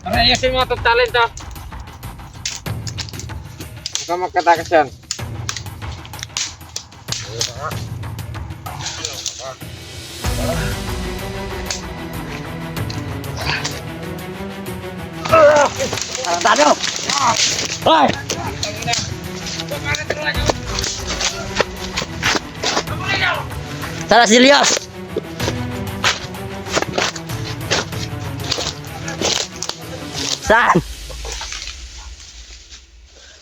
Para ayasin mo itong talent ha. Huwag ka magkatakas yan. Tayo! Hoy! Tara, Julius! Saan?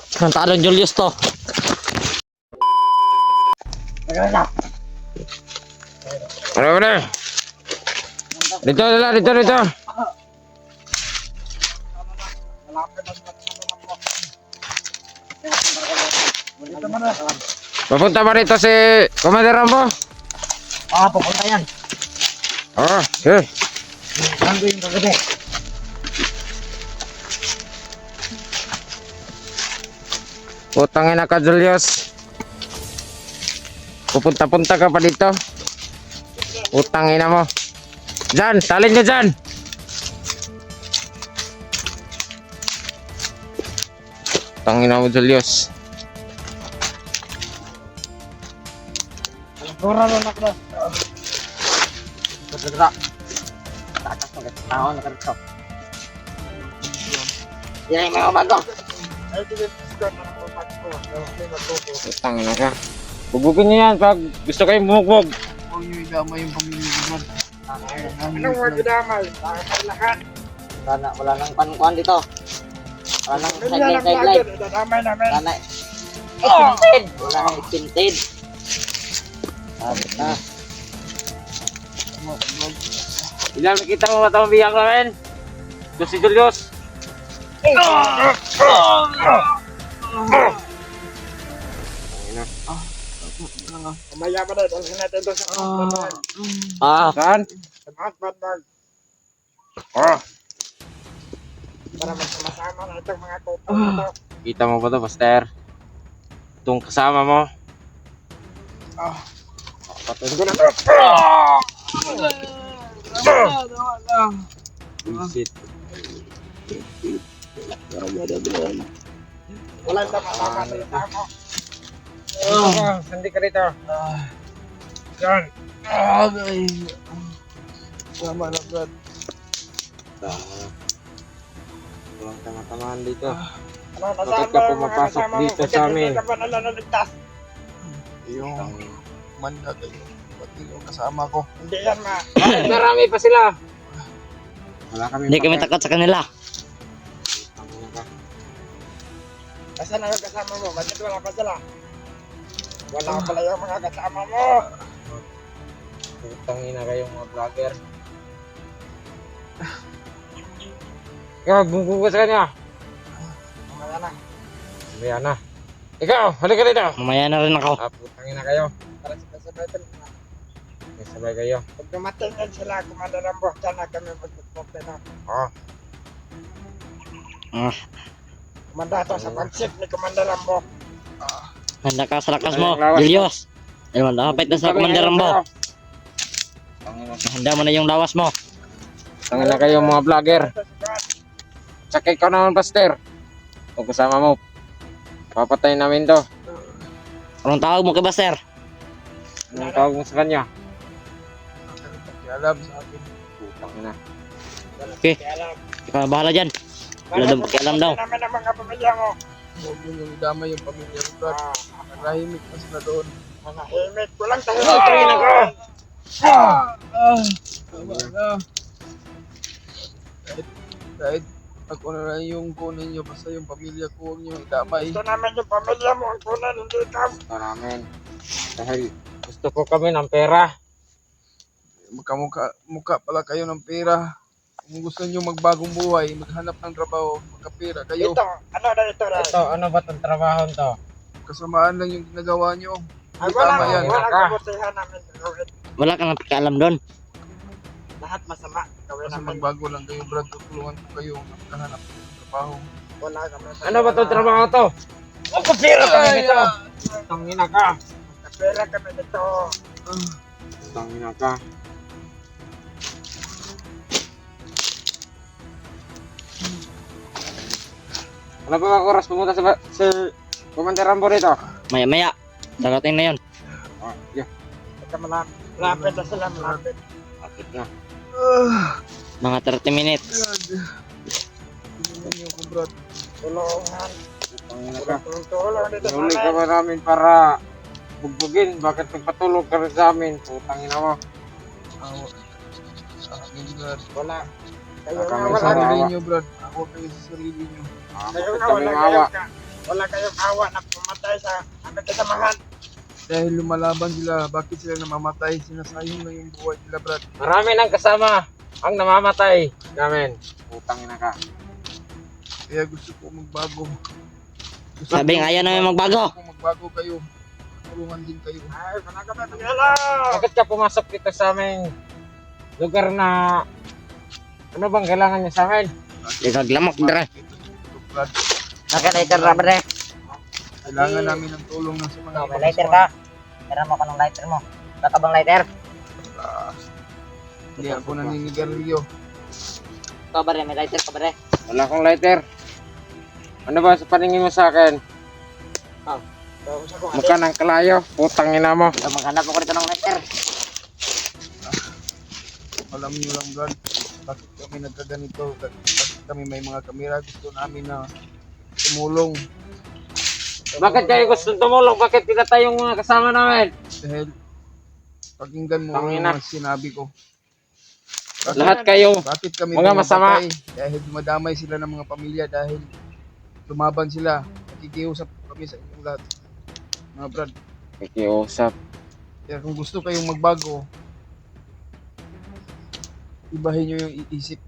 Saan tayo Julius to? Ano? Dito. Papunta ba rito si Commander Rambo? Pupunta yan. Sige. Saan ko yung kagabi? Putangin na ka, Julius. Pupunta-punta ka pa dito. Putangin na mo. Diyan, talin nyo dyan. Putangin na mo, Julius. Pura lang ako. Pagkakita. Takas mo kasi tao na karito. Yan yung mga umago. Putangin na ka. Bubugin nyo yan pag gusto kayo bumugbog. Huwag nyo idamay yung pamilya ko. Anong wag damay? Para lahat. Wala nang panukuan dito. Wala nang Pamilya ng sideline. vlogger, idadamay namin. Wala na. Ikinted! Wala na ikinted. Sabi na. Ilan nakita mo matawang biyak namin? Ito si Julius. Mamaya pa na, dalhin natin doon sa hotbag. Saan? Sa hotbag. Para magsama-sama na itong mga couple nito. Kita mo ba ito, Buster? Itong kasama mo. Patay ko na ito. Bullshit. Walang sama-sama sa isama. Sandi ka rito. Yan. Sama na brad. Walang tama-tamaan dito. Ano, Bakit nasaan ka ba yung mga pumapasok kasama mo? dito Bakit sa amin? hindi ka ba nalaligtas? Yung mandat ay pati yung kasama ko. Hindi yan ma. Marami pa sila. Wala kami. Hindi kami takot sa kanila. Kasi na yung kasama mo? Bakit wala pa sila? Wala pala yung mga kasama mo. Putangin na kayong mga vlogger. Ikaw, bumubog ka sa kanya. Mamaya na. Mamaya na. Ikaw, halika dito. Mamaya na rin ako. Putangin na kayo. Para sabay-sabay tayo na. May sabay kayo. Pag dumating yan sila, Commander Rambo, dyan na kami magpupupte na. Kumanda ito sa pag-sit ni Commander Rambo. Handa ka sa lakas mo, Julius. Ayun, lapit na sa Commander Rambo. Handa mo na yung lawas mo. Putangin na kayo mga vlogger. Tsaka ikaw naman, Buster. Kung kasama mo, papatayin namin to. Anong tawag mo kay Buster? Anong tawag mo sa kanya? Pakialam sa akin. Putangin na. Okay, ikaw na bahala dyan. Wala daw pakialam daw. namin ang mga pamilya mo. Huwag mo yung idamay yung pamilya ko brad. Nahimik na sila doon. Manahimik. Walang tayo. Putangin na ka! Tama na. Kahit ako na lang yung kunin nyo, basta yung pamilya ko huwag nyo idamay. Gusto namin yung pamilya mo ang kunan, hindi ikaw. Gusto namin. Dahil gusto ko kami ng pera. Magkamukha pala kayo ng pera. Kung gusto nyo magbagong buhay, maghanap ng trabaho, magkapera kayo. Ito, ano na ito na? Ito, ano ba itong trabaho to? Kasamaan lang yung ginagawa nyo. Ay, Tama wala, yan. wala Ka. kabutihan namin gawin. Wala ka nang pakialam doon. Lahat masama gawin Kasi namin. magbago lang kayo brad, tutulungan ko kayo magkahanap ng trabaho. Wala kami. Ano ba itong trabaho to? Magkapira kami dito! Tangin na ka! Kapera kami dito. Tangin na ka! Ano ba ang oras pumunta si Commander Rambo dito? Maya-maya. Darating na yun. Oh, yeah. Ito malapit na sila, malapit. Akit na. Mga 30 minutes. Tingnan niyo ko, Brad. Tulungan. Pangina ka. Tulong dito sa Nahuli ka amin. ba namin para bugbugin? Bakit nagpatulog ka rin sa amin? Putang ina mo. Awa. Sa akin, Brad. Wala. Kayo Baka nga may wala. sarili. Sarili niyo, Brad. Ako kayo sa sarili niyo. Kayo Bakit nga kami wala maawa? wala kayong awa na pumatay sa aming kasamahan. Dahil lumalaban sila, bakit sila namamatay? Sinasayang na yung buhay nila, Brad. Marami nang kasama ang namamatay namin. Putang ina ka. Kaya gusto ko magbago. Gusto Sabi nga, ayaw namin magbago. Gusto ko magbago kayo. Tulungan din kayo. Ay, wala ka ba tingala? Bakit ka pumasok dito sa aming lugar na ano bang kailangan niya sa amin? Ikaglamok, dre. Brad, Naka-lighter na, bre. kailangan namin ng tulong ng sa mga May lighter ka. Tira mo ka ng lighter mo. Baka bang lighter? Hindi ako naninigarilyo. Ikaw, bre. May lighter ka, bre. Wala akong lighter. Ano ba sa paningin mo sa akin? Mukha ng kalayo. Putang ina mo. Maghanap ako dito ng lighter. Alam niyo lang, Brad, bakit kami nagkaganito? Bakit kami may mga kamera? Gusto namin na tumulong. Bakit kayo gusto tumulong? Bakit pinatay yung mga kasama namin? Dahil pakinggan mo ang Tangina. mga sinabi ko. Lahat kayo. Bakit kami Mga masama. pumapatay? Dahil dumadamay sila ng mga pamilya, dahil lumaban sila. Nakikiusap kami sa inyong lahat. Mga Brad, Nakikiusap. kaya kung gusto kayong magbago, ibahin nyo yung isip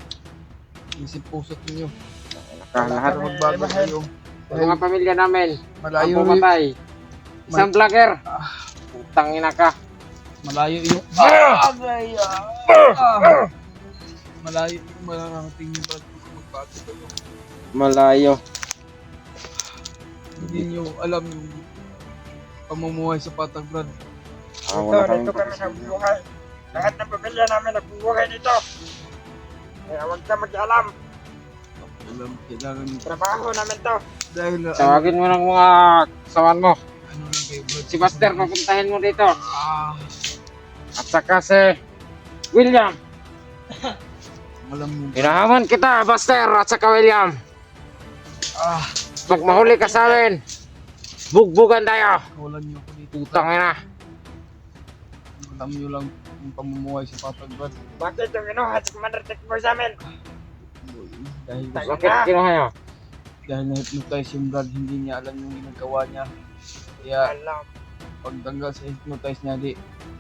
pusot ninyo. Lahat Para magbago kayo. ng Dahil mga pamilya namin. malayo, Ang pumatay. Isang vlogger. Putang ina ka. malayo yung malayo yung mararating nyo, Brad, kung magbago kayo. Malayo. Hindi nyo alam yung pamumuhay sa Patag, Brad. Wala Dito kami. kami nagbubuhay. Lahat ng pamilya namin nagbubuhay dito. Kaya huwag ka mag-alam. Alam, kailangan Trabaho namin to. dahil Tawagin mo ng mga kasawan mo. ano lang kayo, Brad. Si Buster, papuntahin mo dito. Ah, At saka si William. alam mo. Hinahamon kita, Buster, at saka William. Ah, Pag mahuli ka sa amin, bugbugan tayo. kawalan nyo ako dito. Putang ina. Alam nyo lang yung pamumuhay sa Patag, Brad. Bakit yung inuha si Commander Tekboy sa amin? Dahil, Bakit kinuha nyo? dahil na-hypnotize yung Brad, hindi niya alam yung ginagawa niya. Kaya Alam. pagtanggal sa hypnotize niya, di,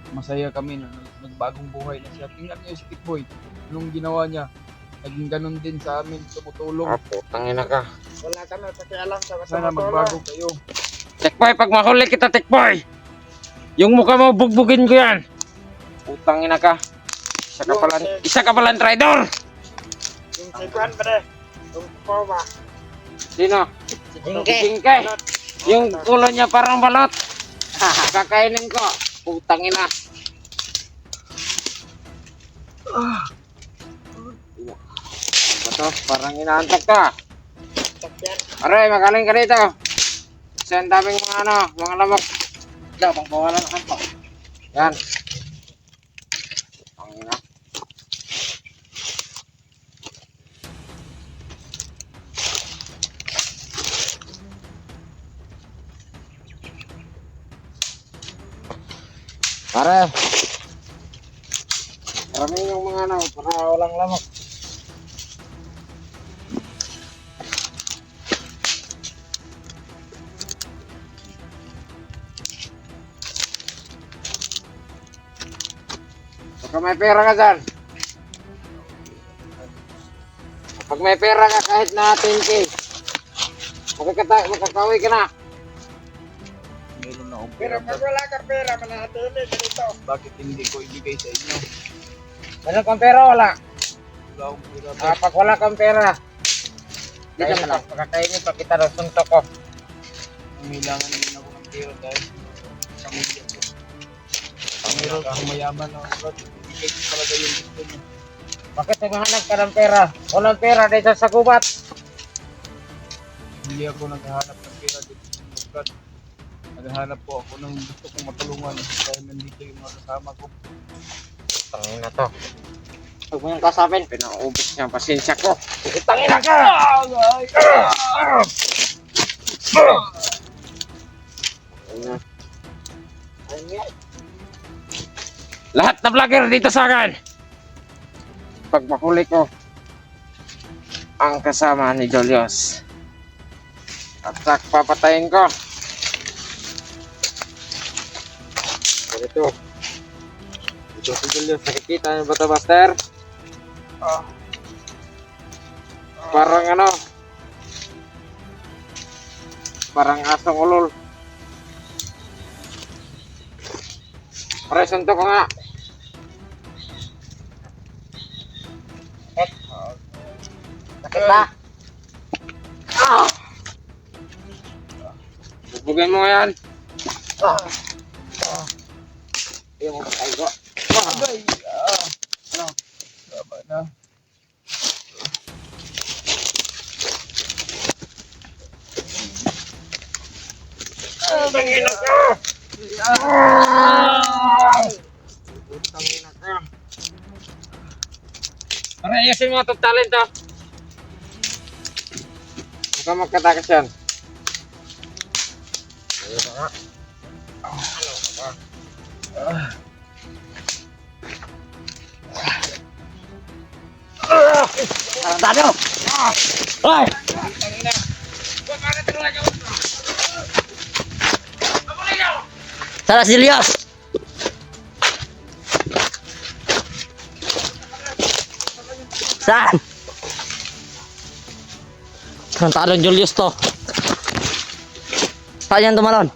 masaya kami na nagbagong buhay na siya. Tingnan niyo si Tikboy, anong ginawa niya. Naging ganun din sa amin, tumutulong. Putang ina ka. Wala kami pakialam sa Sana magbago kayo. Tekboy, pag mahuli kita, Tekboy. Yung mukha mo, bugbugin ko yan. Putang ina ka. Isa ka palang traitor. Yung sikuan ba rin? Yung po ba? Sino? Singke. Singke. Yung ulo niya parang balot. Kakainin ko. Putang ina. Ano to? Parang inaantok ka. Sakyan. Aray, magaling ka dito. Kasi ang daming mga mga lamok. Daw, pangbawalan ng kanto. Yan. Ang ina. Pare. Marami yung mga para walang lamok. Baka may pera ka dyan. Pag may pera ka kahit na 10K, makakawi ka na. Meron na akong Pero pera. pag wala kang pera, manatili ka dito. Bakit hindi ko ibigay sa inyo? Meron kang pera, wala. Wala akong pera, Brad. Pag wala kang pera, dito ka lang. Pagkakainin pa kita ng suntok ko. Kailangan din ako ng pera dahil sa pamilya ko. Meron kang mayaman na, Brad. Ibigay ko talaga yung gusto niyo. Bakit naghahanap ka ng pera? Walang pera dito sa gubat. hindi ako naghahanap ng pera dito sa lugar. Naghahanap po ako ng gusto kong matulungan dahil nandito yung mga kasama ko. Tangin na to. Huwag mo yung kasapin. Pinaubos niya ang pasensya ko. Tangin na ka! Lahat na vlogger dito sa akin. Pag mahuli ko ang kasama ni Julius at papatayin ko. Ito. Ito si Julius. Nakikita niyo ba ito, Buster? Parang ano? Parang asong ulol. Pare, suntok ko nga. Sakit ba? Bugbugin mo yan. Hindi mo patay ko. Agay! Ano? Tama na. Tangin na ka! Tangin na ka. Pare, ayasin mo itong talent ha. Huwag ka magkatakas yan. Ayun na nga. Ano ka ba? Tarantado! Hoy! Tangin na. Huwag ka na talaga. Sana si Julius! Saan? Tarantado Julius to. Saan yan tumalon?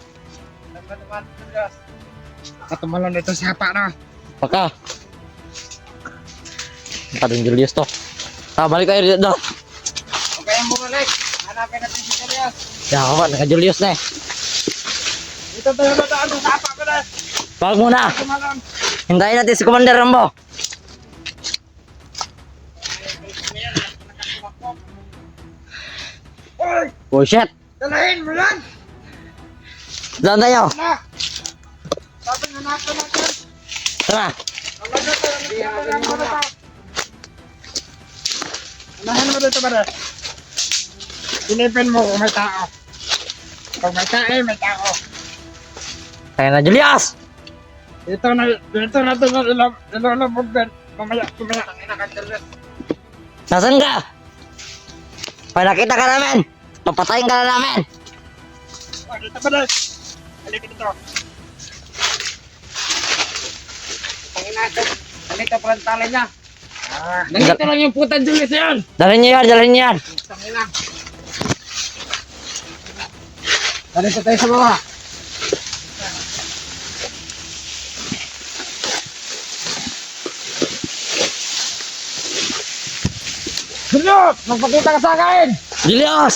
Katumalon ito sa hapa na. Baka. Tarantado Julius to. Balik kayo dito. Huwag kayong bumalik. Hanapin natin si Julius. Ya, ako naka Julius na eh. Ito tayo na daan sa hapa ko na. Wag muna. Tumalon. Hintayin natin si Commander Rambo. Hoy! Oh shit. Dalahin mo yan! Doon tayo. Na! Sabi nga natin natin. Tara. Ano na ito? Ano na ito? Unahin mo dito ba rin? Silipin mo kung may tao. Kung may tao, may tao. Tayo na Julius. Dito natin ilalabog din. Mamaya. Ang ina ka, Julius. Nasaan ka? Pag nakita ka namin, papatayin ka na namin. Oh, dito ba rin? Halika dito. Ang ina ito. Halika pa ang tali niya. Nandito lang yung puta Julius yan. Dalhin niyo yan, dalhin niyo yan. Ang ina. Halika tayo sa baba. Julius! Magpakita ka sa akin! Julius!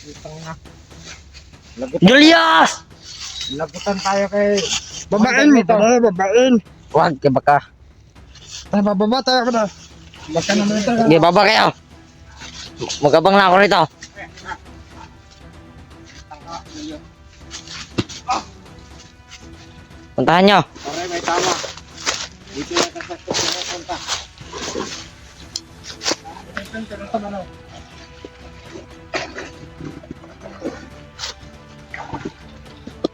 Itang na. Julius! Lagutan tayo kay... Babain mo tayo, babain. Huwag, kaya baka. Tayo, bababa tayo ba na? Baka naman ito. Sige, baba kayo. Magabang na ako rito. Puntahan nyo. Pare, may tama. Dito yung kasakto pumupunta.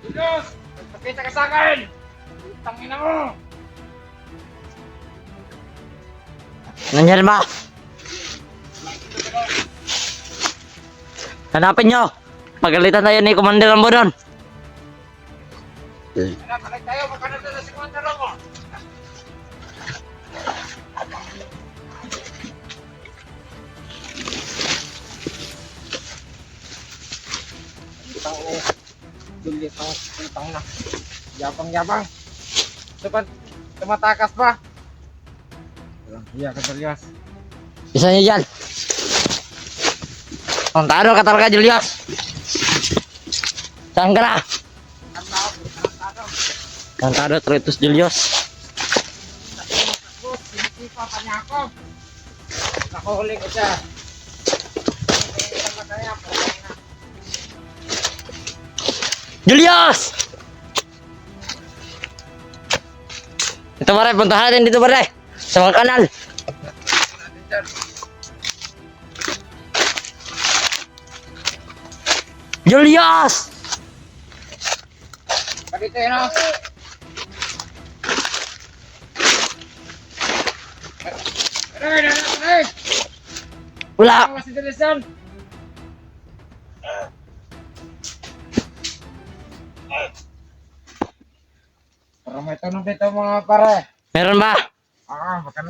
Julius! Magpakita ka sa akin! Tangina mo! Nandiyan ba? Hanapin nyo. Pagalitan tayo ni Commander Rambo doon. Anak, balik tayo. Baka nandun na si Commander mo. Julius, tang na. Yabang. Dapat tumatakas pa. Iya ka, Julius. Bisa nyo dyan. Taro ka talaga, Julius. Saan ka na? Taro, Tritus Julius. Sinisipa pa niya ako. Nakuhuli ko siya. Julius! Ito pare, puntahan natin dito pare. Sa mga kanal. Julius! Dito yun o. Wala. Masih tulisan. Para may tanong dito mga pare. Meron ba? Baka